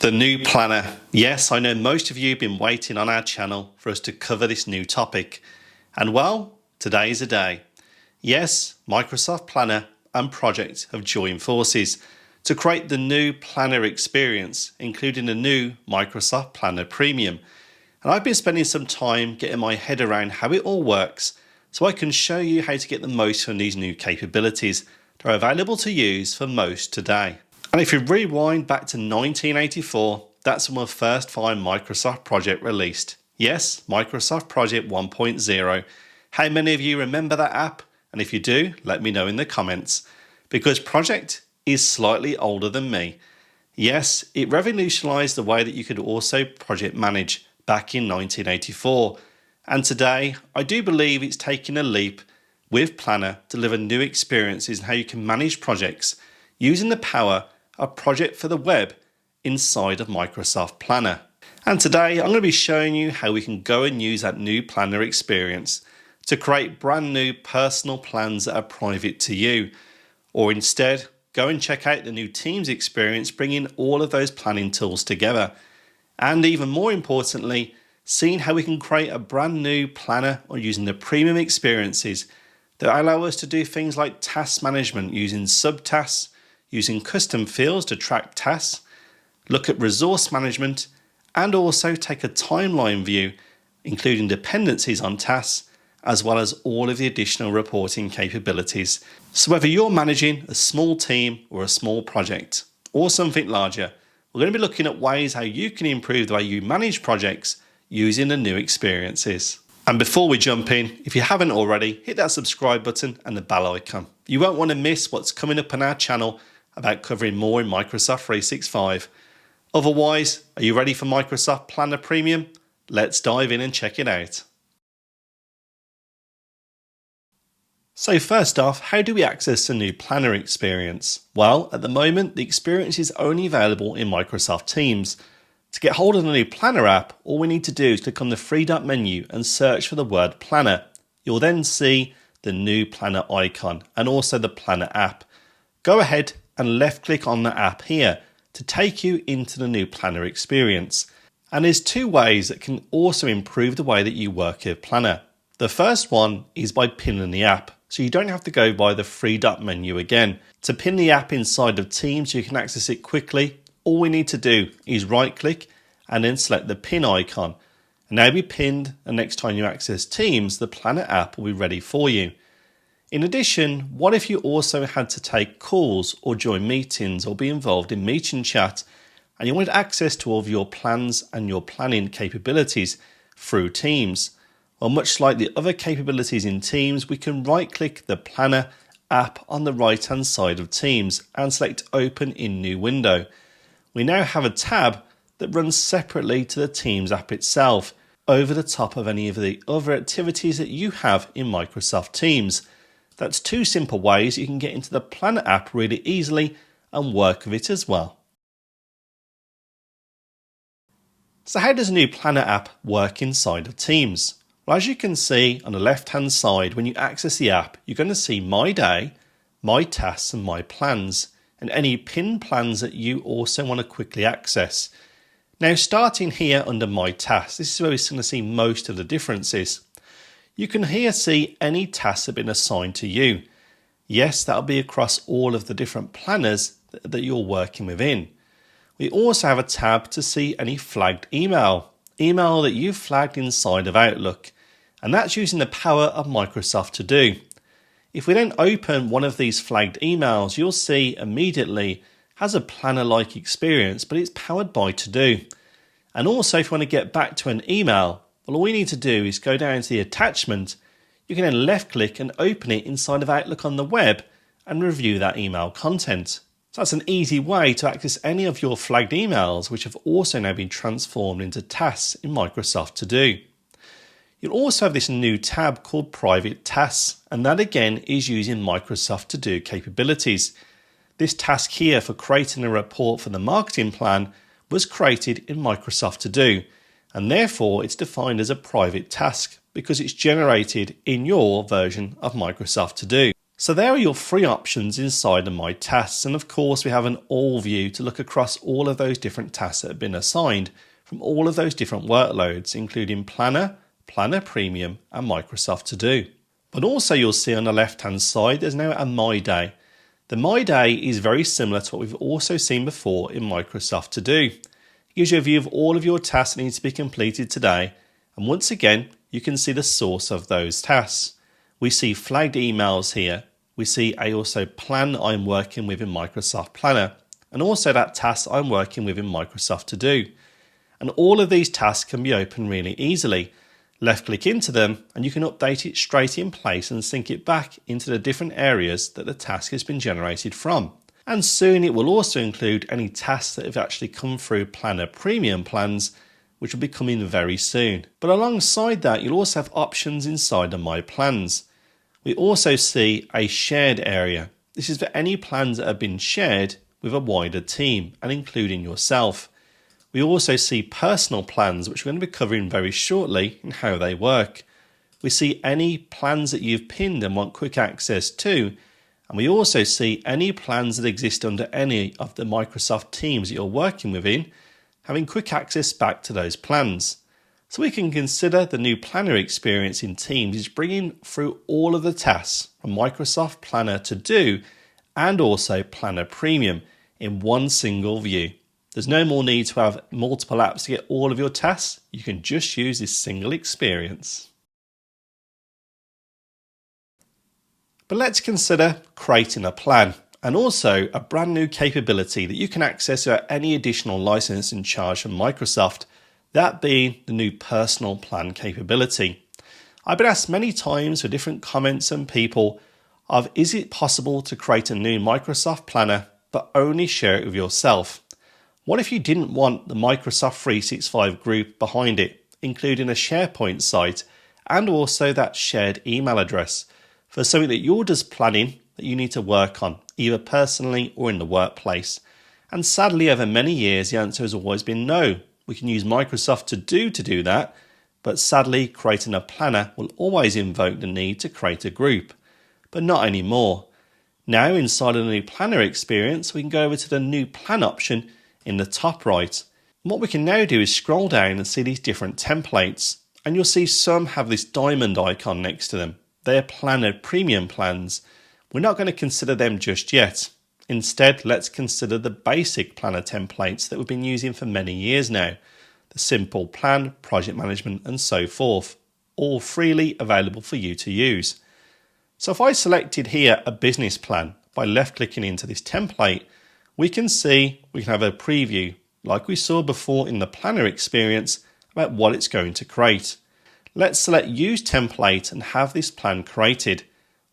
The new planner. Yes, I know most of you have been waiting on our channel for us to cover this new topic. And well, today is a day. Yes, Microsoft Planner and Project have joined forces to create the new planner experience, including the new Microsoft Planner Premium. And I've been spending some time getting my head around how it all works so I can show you how to get the most from these new capabilities that are available to use for most today. And if you rewind back to 1984, that's when we first find Microsoft Project released. Yes, Microsoft Project 1.0. How many of you remember that app? And if you do, let me know in the comments. Because Project is slightly older than me. Yes, it revolutionized the way that you could also project manage back in 1984. And today, I do believe it's taking a leap with Planner to deliver new experiences in how you can manage projects using the power of Project for the web inside of Microsoft Planner. And today I'm going to be showing you how we can go and use that new planner experience to create brand new personal plans that are private to you. Or instead, go and check out the new Teams experience, bringing all of those planning tools together. And even more importantly, seeing how we can create a brand new planner or using the premium experiences that allow us to do things like task management using subtasks, using custom fields to track tasks, look at resource management, and also take a timeline view, including dependencies on tasks, as well as all of the additional reporting capabilities. So whether you're managing a small team or a small project, or something larger, we're going to be looking at ways how you can improve the way you manage projects using the new experiences. And before we jump in, if you haven't already, hit that subscribe button and the bell icon. You won't want to miss what's coming up on our channel about covering more in Microsoft 365. Otherwise, are you ready for Microsoft Planner Premium? Let's dive in and check it out. So first off, how do we access the new planner experience? Well, at the moment, the experience is only available in Microsoft Teams. To get hold of the new Planner app, all we need to do is click on the three dot menu and search for the word Planner. You'll then see the new Planner icon and also the Planner app. Go ahead and left click on the app here to take you into the new planner experience. And there's two ways that can also improve the way that you work with Planner. The first one is by pinning the app, so you don't have to go by the three dot menu again. To pin the app inside of Teams, you can access it quickly. All we need to do is right click and then select the pin icon. And now be pinned, and next time you access Teams, the Planner app will be ready for you. In addition, what if you also had to take calls or join meetings or be involved in meeting chat and you wanted access to all of your plans and your planning capabilities through Teams? Well, much like the other capabilities in Teams, we can right-click the Planner app on the right-hand side of Teams and select Open in New Window. We now have a tab that runs separately to the Teams app itself, over the top of any of the other activities that you have in Microsoft Teams. That's two simple ways you can get into the Planner app really easily and work with it as well. So how does a new Planner app work inside of Teams? Well, as you can see on the left hand side, when you access the app, you're going to see My Day, My Tasks and My Plans, and any pinned plans that you also want to quickly access. Now starting here under My Tasks, this is where we're going to see most of the differences. You can here see any tasks that have been assigned to you. Yes, that'll be across all of the different planners that you're working within. We also have a tab to see any flagged email that you've flagged inside of Outlook, and that's using the power of Microsoft To Do. If we then open one of these flagged emails, you'll see immediately has a planner-like experience, but it's powered by To Do. And also if you want to get back to an email, well, all we need to do is go down to the attachment. You can then left click and open it inside of Outlook on the web and review that email content. So that's an easy way to access any of your flagged emails, which have also now been transformed into tasks in Microsoft To Do. You'll also have this new tab called Private Tasks, and that again is using Microsoft To Do capabilities. This task here for creating a report for the marketing plan was created in Microsoft To Do, and therefore it's defined as a private task because it's generated in your version of Microsoft To Do. So there are your three options inside of My Tasks, and of course we have an all view to look across all of those different tasks that have been assigned from all of those different workloads, including Planner, Planner Premium and Microsoft To Do. But also you'll see on the left hand side there's now a My Day. The My Day is very similar to what we've also seen before in Microsoft To Do. It gives you a view of all of your tasks that need to be completed today, and once again you can see the source of those tasks. We see flagged emails here. We see a also plan I'm working with in Microsoft Planner, and also that task I'm working with in Microsoft To Do. And all of these tasks can be opened really easily. Left click into them and you can update it straight in place and sync it back into the different areas that the task has been generated from. And soon it will also include any tasks that have actually come through Planner Premium plans, which will be coming very soon. But alongside that, you'll also have options inside of My Plans. We also see a shared area. This is for any plans that have been shared with a wider team and including yourself. We also see personal plans, which we're going to be covering very shortly and how they work. We see any plans that you've pinned and want quick access to. And we also see any plans that exist under any of the Microsoft teams that you're working within, having quick access back to those plans. So we can consider the new Planner experience in Teams is bringing through all of the tasks from Microsoft Planner To Do and also Planner Premium in one single view. There's no more need to have multiple apps to get all of your tasks. You can just use this single experience. But let's consider creating a plan and also a brand new capability that you can access without any additional licensing charge from Microsoft, that being the new personal plan capability. I've been asked many times for different comments and people of is it possible to create a new Microsoft Planner but only share it with yourself? What if you didn't want the Microsoft 365 group behind it, including a SharePoint site and also that shared email address for something that you're just planning that you need to work on, either personally or in the workplace? And sadly, over many years, the answer has always been no. We can use Microsoft To do that, but sadly, creating a planner will always invoke the need to create a group, but not anymore. Now, inside of the new Planner experience, we can go over to the new Plan option in the top right. And what we can now do is scroll down and see these different templates, and you'll see some have this diamond icon next to them. They're Planner Premium plans. We're not going to consider them just yet. Instead, let's consider the basic planner templates that we've been using for many years now. The Simple Plan, Project Management and so forth, all freely available for you to use. So if I selected here a business plan by left clicking into this template, we can see we can have a preview like we saw before in the Planner experience about what it's going to create. Let's select Use Template and have this plan created.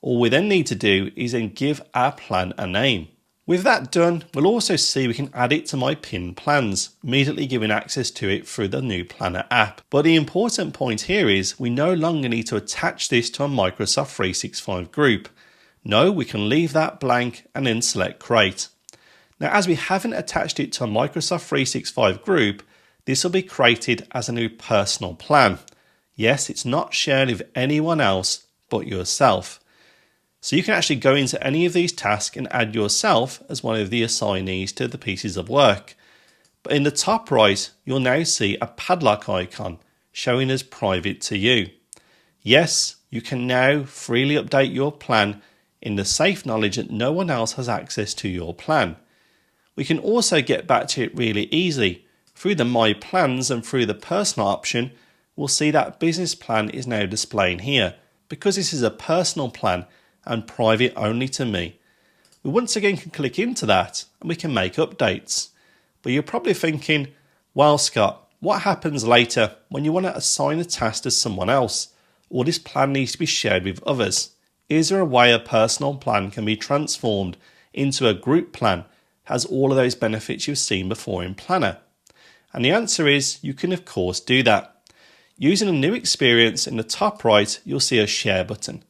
All we then need to do is then give our plan a name. With that done, we'll also see we can add it to my pinned plans, immediately giving access to it through the new Planner app. But the important point here is we no longer need to attach this to a Microsoft 365 group. No, we can leave that blank and then select Create. Now, as we haven't attached it to a Microsoft 365 group, this will be created as a new personal plan. Yes, it's not shared with anyone else but yourself. So you can actually go into any of these tasks and add yourself as one of the assignees to the pieces of work. But in the top right, you'll now see a padlock icon showing as private to you. Yes, you can now freely update your plan in the safe knowledge that no one else has access to your plan. We can also get back to it really easily. Through the My Plans and through the personal option, we'll see that business plan is now displaying here because this is a personal plan and private only to me. We once again can click into that and we can make updates. But you're probably thinking, well, Scott, what happens later when you want to assign a task to someone else or this plan needs to be shared with others? Is there a way a personal plan can be transformed into a group plan? Has all of those benefits you've seen before in Planner? And the answer is you can of course do that. Using a new experience in the top right, you'll see a share button.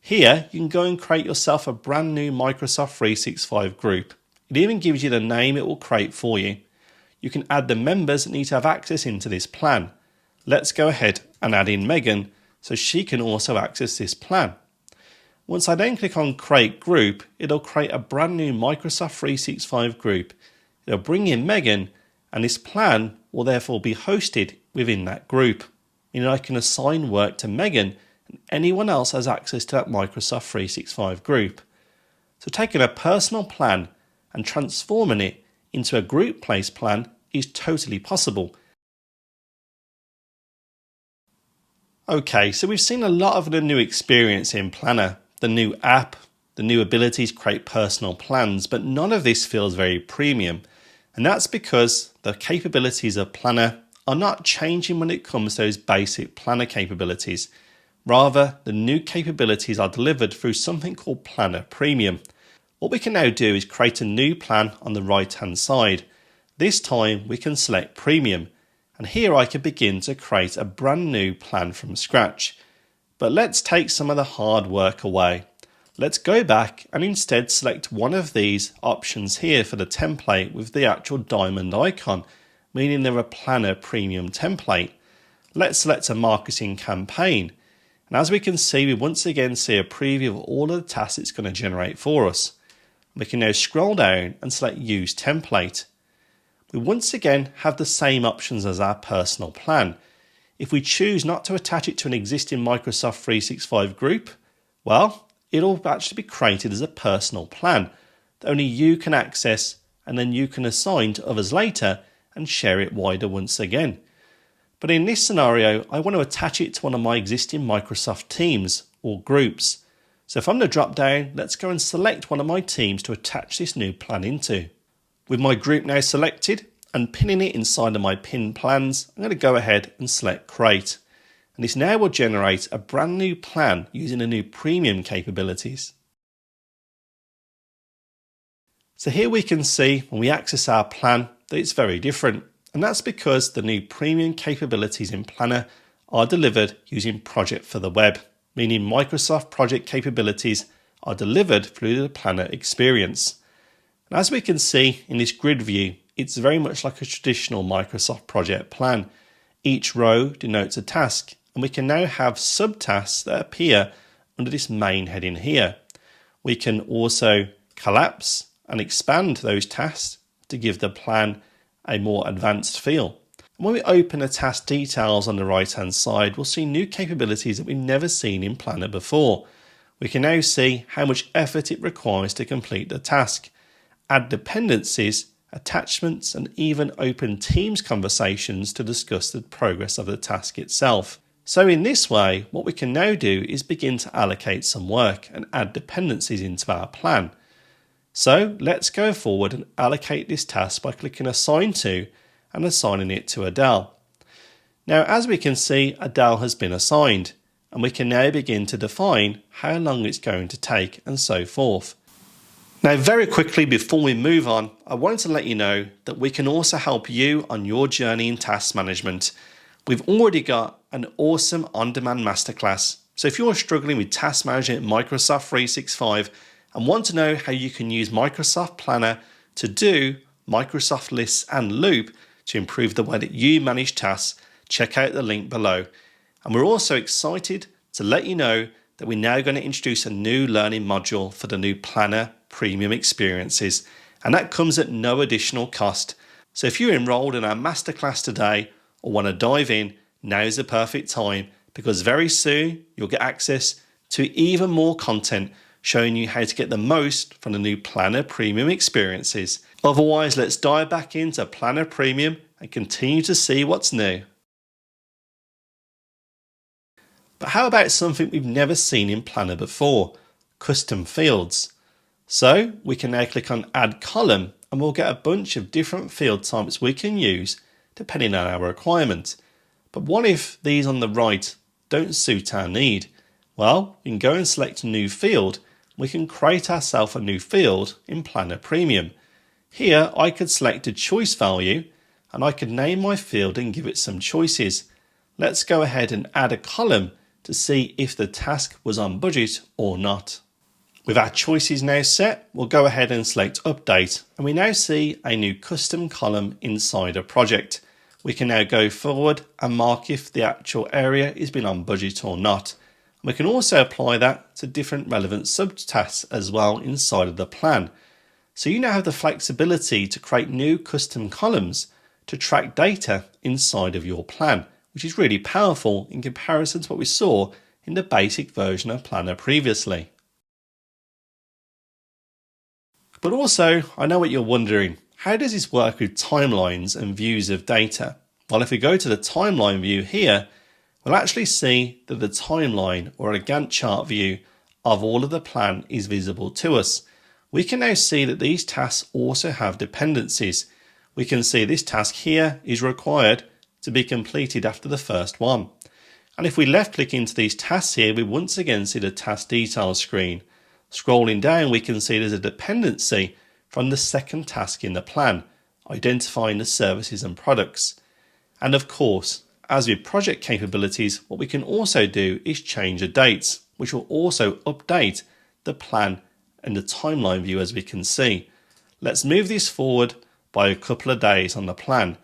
Here you can go and create yourself a brand new Microsoft 365 group. It even gives you the name it will create for you. You can add the members that need to have access into this plan. Let's go ahead and add in Megan so she can also access this plan. Once I then click on create group, it'll create a brand new Microsoft 365 group. It'll bring in Megan, and this plan will therefore be hosted within that group. Meaning I can assign work to Megan and anyone else has access to that Microsoft 365 group. So taking a personal plan and transforming it into a group-based plan is totally possible. Okay, so we've seen a lot of the new experience in Planner, the new app, the new ability to create personal plans, but none of this feels very premium. And that's because the capabilities of Planner are not changing when it comes to those basic Planner capabilities. Rather, the new capabilities are delivered through something called Planner Premium. What we can now do is create a new plan on the right-hand side. This time we can select Premium, and here I can begin to create a brand new plan from scratch. But let's take some of the hard work away. Let's go back and instead select one of these options here for the template with the actual diamond icon, meaning they're a Planner Premium template. Let's select a marketing campaign. And as we can see, we once again see a preview of all of the tasks it's going to generate for us. We can now scroll down and select Use Template. We once again have the same options as our personal plan. If we choose not to attach it to an existing Microsoft 365 group, well, it'll actually be created as a personal plan that only you can access and then you can assign to others later and share it wider once again. But in this scenario, I want to attach it to one of my existing Microsoft teams or groups. So from the drop down, let's go and select one of my teams to attach this new plan into. With my group now selected and pinning it inside of my pinned plans, I'm going to go ahead and select Create. And this now will generate a brand new plan using the new premium capabilities. So here we can see when we access our plan that it's very different. And that's because the new premium capabilities in Planner are delivered using Project for the Web, meaning Microsoft project capabilities are delivered through the Planner experience. And as we can see in this grid view, it's very much like a traditional Microsoft project plan. Each row denotes a task, and we can now have subtasks that appear under this main heading here. We can also collapse and expand those tasks to give the plan a more advanced feel. And when we open the task details on the right hand side, we'll see new capabilities that we've never seen in Planner before. We can now see how much effort it requires to complete the task, add dependencies, attachments, and even open Teams conversations to discuss the progress of the task itself. So in this way, what we can now do is begin to allocate some work and add dependencies into our plan. So let's go forward and allocate this task by clicking Assign To and assigning it to Adele. Now, as we can see, Adele has been assigned, and we can now begin to define how long it's going to take and so forth. Now, very quickly before we move on, I wanted to let you know that we can also help you on your journey in task management. We've already got an awesome on-demand masterclass. So if you're struggling with task management in Microsoft 365 and want to know how you can use Microsoft Planner to do Microsoft Lists and Loop to improve the way that you manage tasks, check out the link below. And we're also excited to let you know that we're now going to introduce a new learning module for the new Planner Premium experiences, and that comes at no additional cost. So if you're enrolled in our masterclass today or want to dive in, now's the perfect time, because very soon you'll get access to even more content showing you how to get the most from the new Planner Premium experiences. Otherwise, let's dive back into Planner Premium and continue to see what's new. But how about something we've never seen in Planner before? Custom fields. So we can now click on Add Column and we'll get a bunch of different field types we can use depending on our requirement. But what if these on the right don't suit our need? Well, we can go and select a new field. We can create ourselves a new field in Planner Premium. Here I could select a choice value and I could name my field and give it some choices. Let's go ahead and add a column to see if the task was on budget or not. With our choices now set, we'll go ahead and select Update, and we now see a new custom column inside a project. We can now go forward and mark if the actual area has been on budget or not. We can also apply that to different relevant subtasks as well inside of the plan. So you now have the flexibility to create new custom columns to track data inside of your plan, which is really powerful in comparison to what we saw in the basic version of Planner previously. But also, I know what you're wondering, how does this work with timelines and views of data? Well, if we go to the timeline view here, we'll actually see that the timeline or a Gantt chart view of all of the plan is visible to us. We can now see that these tasks also have dependencies. We can see this task here is required to be completed after the first one. And if we left click into these tasks here, we once again see the task details screen. Scrolling down, we can see there's a dependency from the second task in the plan, identifying the services and products. And of course, as with project capabilities, what we can also do is change the dates, which will also update the plan and the timeline view as we can see. Let's move this forward by a couple of days on the plan,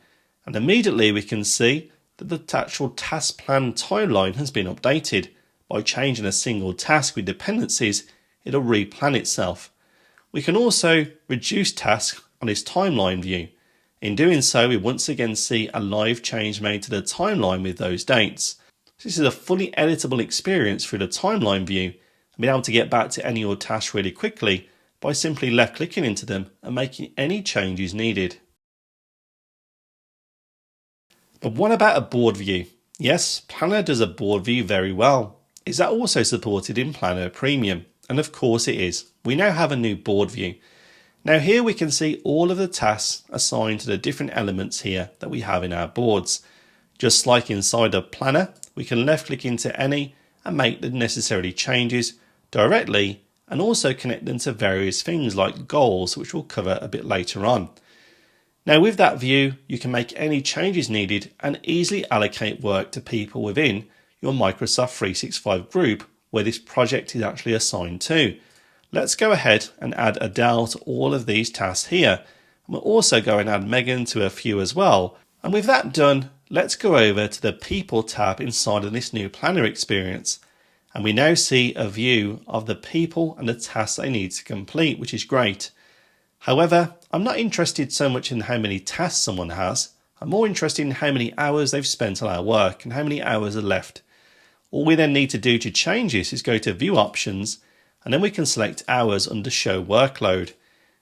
and immediately we can see that the actual task plan timeline has been updated. By changing a single task with dependencies, it'll replan itself. We can also reduce tasks on this timeline view. In doing so, we once again see a live change made to the timeline with those dates. This is a fully editable experience through the timeline view, and being able to get back to any of your tasks really quickly by simply left clicking into them and making any changes needed. But what about a board view? Yes, Planner does a board view very well. Is that also supported in Planner Premium? And of course it is. We now have a new board view. Now here we can see all of the tasks assigned to the different elements here that we have in our boards. Just like inside a planner, we can left click into any and make the necessary changes directly, and also connect them to various things like goals, which we'll cover a bit later on. Now with that view, you can make any changes needed and easily allocate work to people within your Microsoft 365 group where this project is actually assigned to. Let's go ahead and add Adele to all of these tasks here. And we'll also go and add Megan to a few as well. And with that done, let's go over to the People tab inside of this new Planner experience. And we now see a view of the people and the tasks they need to complete, which is great. However, I'm not interested so much in how many tasks someone has. I'm more interested in how many hours they've spent on our work and how many hours are left. All we then need to do to change this is go to View Options, and then we can select Hours under Show Workload.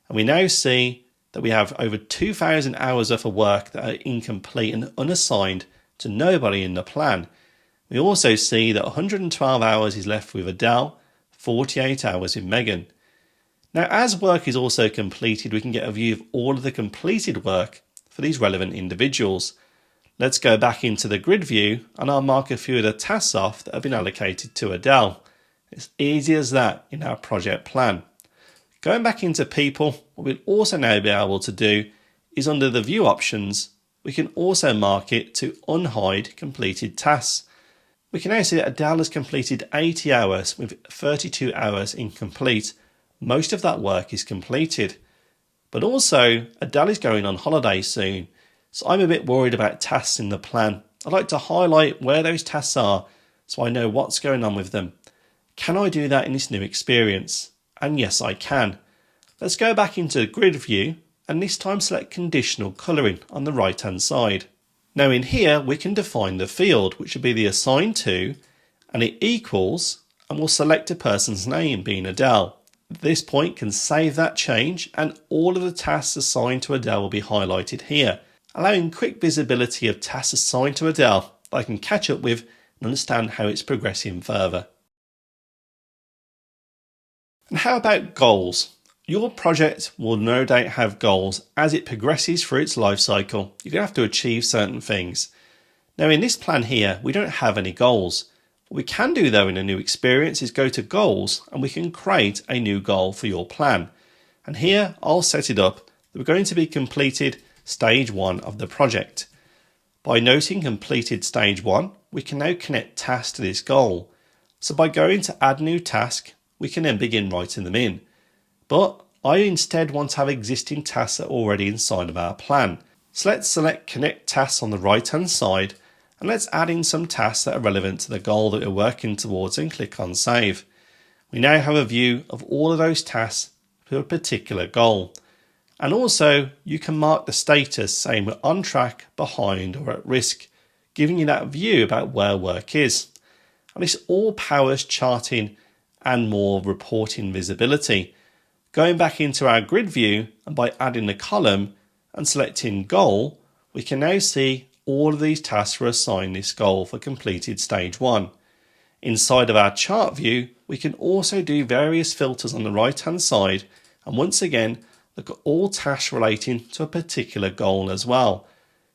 And we now see that we have over 2,000 hours worth of work that are incomplete and unassigned to nobody in the plan. We also see that 112 hours is left with Adele, 48 hours with Megan. Now, as work is also completed, we can get a view of all of the completed work for these relevant individuals. Let's go back into the grid view and I'll mark a few of the tasks off that have been allocated to Adele. It's easy as that in our project plan. Going back into people, what we'll also now be able to do is under the view options, we can also mark it to unhide completed tasks. We can now see that Adele has completed 80 hours with 32 hours incomplete. Most of that work is completed. But also, Adele is going on holiday soon. So I'm a bit worried about tasks in the plan. I'd like to highlight where those tasks are so I know what's going on with them. Can I do that in this new experience? And yes, I can. Let's go back into the grid view and this time select conditional colouring on the right hand side. Now in here we can define the field, which would be the assigned to, and it equals, and we'll select a person's name being Adele. At this point can save that change and all of the tasks assigned to Adele will be highlighted here, allowing quick visibility of tasks assigned to Adele that I can catch up with and understand how it's progressing further. And how about goals? Your project will no doubt have goals as it progresses through its life cycle. You're going to have to achieve certain things. Now in this plan here, we don't have any goals. What we can do though in a new experience is go to goals and we can create a new goal for your plan. And here I'll set it up that we're going to be completed stage 1 of the project. By noting completed stage 1, we can now connect tasks to this goal. So by going to add new task, we can then begin writing them in. But I instead want to have existing tasks that are already inside of our plan. So let's select connect tasks on the right hand side And let's add in some tasks that are relevant to the goal that we're working towards and click on Save. We now have a view of all of those tasks for a particular goal. And also you can mark the status saying we're on track, behind or at risk, giving you that view about where work is. And this all powers charting and more reporting visibility. Going back into our grid view and by adding the column and selecting goal, we can now see all of these tasks were assigned this goal for completed stage 1. Inside of our chart view, we can also do various filters on the right hand side and once again look at all tasks relating to a particular goal as well.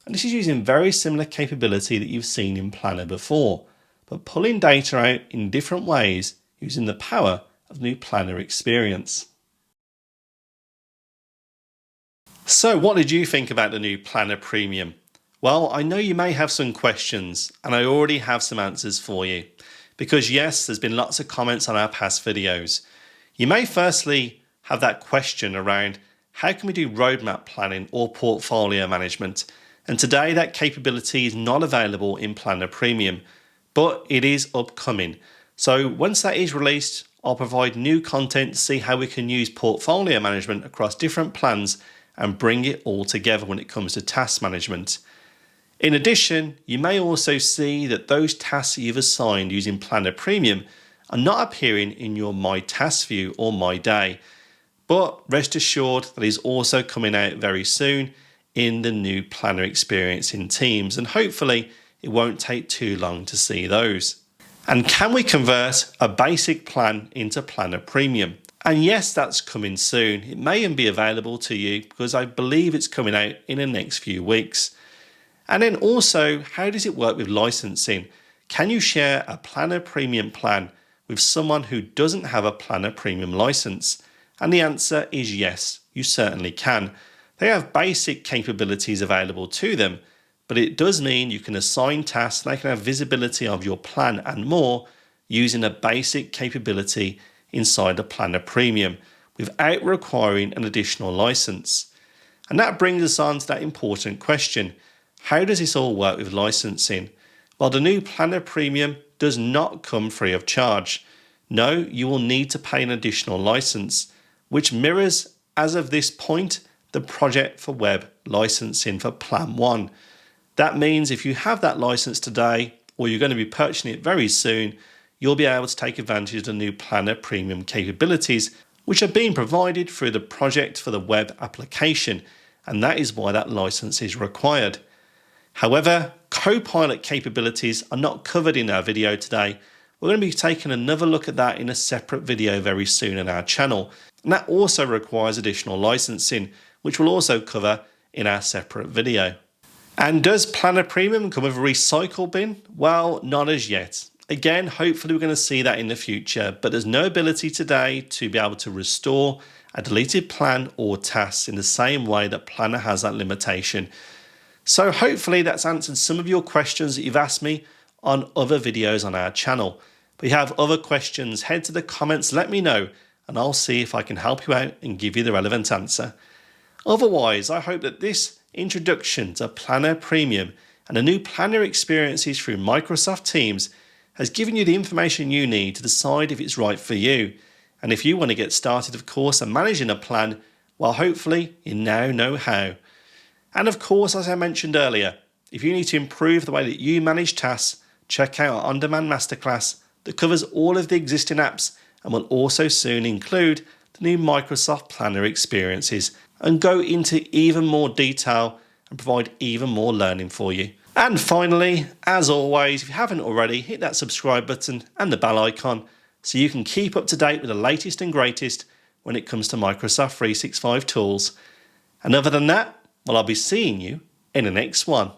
And this is using very similar capability that you've seen in Planner before, but pulling data out in different ways using the power of new Planner experience. So what did you think about the new Planner Premium? Well, I know you may have some questions and I already have some answers for you. Because yes, there's been lots of comments on our past videos. You may firstly have that question around how can we do roadmap planning or portfolio management? And today that capability is not available in Planner Premium, but it is upcoming. So once that is released, I'll provide new content to see how we can use portfolio management across different plans and bring it all together when it comes to task management. In addition, you may also see that those tasks you've assigned using Planner Premium are not appearing in your My Task view or My Day. But rest assured that is also coming out very soon in the new Planner experience in Teams, and hopefully it won't take too long to see those. And can we convert a basic plan into Planner Premium? And yes, that's coming soon. It may even be available to you because I believe it's coming out in the next few weeks. And then also, how does it work with licensing? Can you share a Planner Premium plan with someone who doesn't have a Planner Premium license? And the answer is yes, you certainly can. They have basic capabilities available to them, but it does mean you can assign tasks, they can have visibility of your plan and more using a basic capability inside the Planner Premium without requiring an additional license. And that brings us on to that important question. How does this all work with licensing? Well, the new Planner Premium does not come free of charge. No, you will need to pay an additional license, which mirrors, as of this point, the Project for Web licensing for Plan 1. That means if you have that license today, or you're going to be purchasing it very soon, you'll be able to take advantage of the new Planner Premium capabilities, which are being provided through the Project for the Web application, and that is why that license is required. However, Copilot capabilities are not covered in our video today. We're going to be taking another look at that in a separate video very soon on our channel. And that also requires additional licensing, which we'll also cover in our separate video. And does Planner Premium come with a recycle bin? Well, not as yet. Again, hopefully we're going to see that in the future, but there's no ability today to be able to restore a deleted plan or tasks in the same way that Planner has that limitation. So hopefully that's answered some of your questions that you've asked me on other videos on our channel. If you have other questions, head to the comments, let me know, and I'll see if I can help you out and give you the relevant answer. Otherwise, I hope that this introduction to Planner Premium and the new Planner experiences through Microsoft Teams has given you the information you need to decide if it's right for you. And if you want to get started, of course, and managing a plan, well, hopefully you now know how. And of course, as I mentioned earlier, if you need to improve the way that you manage tasks, check out our on-demand masterclass that covers all of the existing apps and will also soon include the new Microsoft Planner experiences and go into even more detail and provide even more learning for you. And finally, as always, if you haven't already, hit that subscribe button and the bell icon so you can keep up to date with the latest and greatest when it comes to Microsoft 365 tools. And other than that, well, I'll be seeing you in the next one.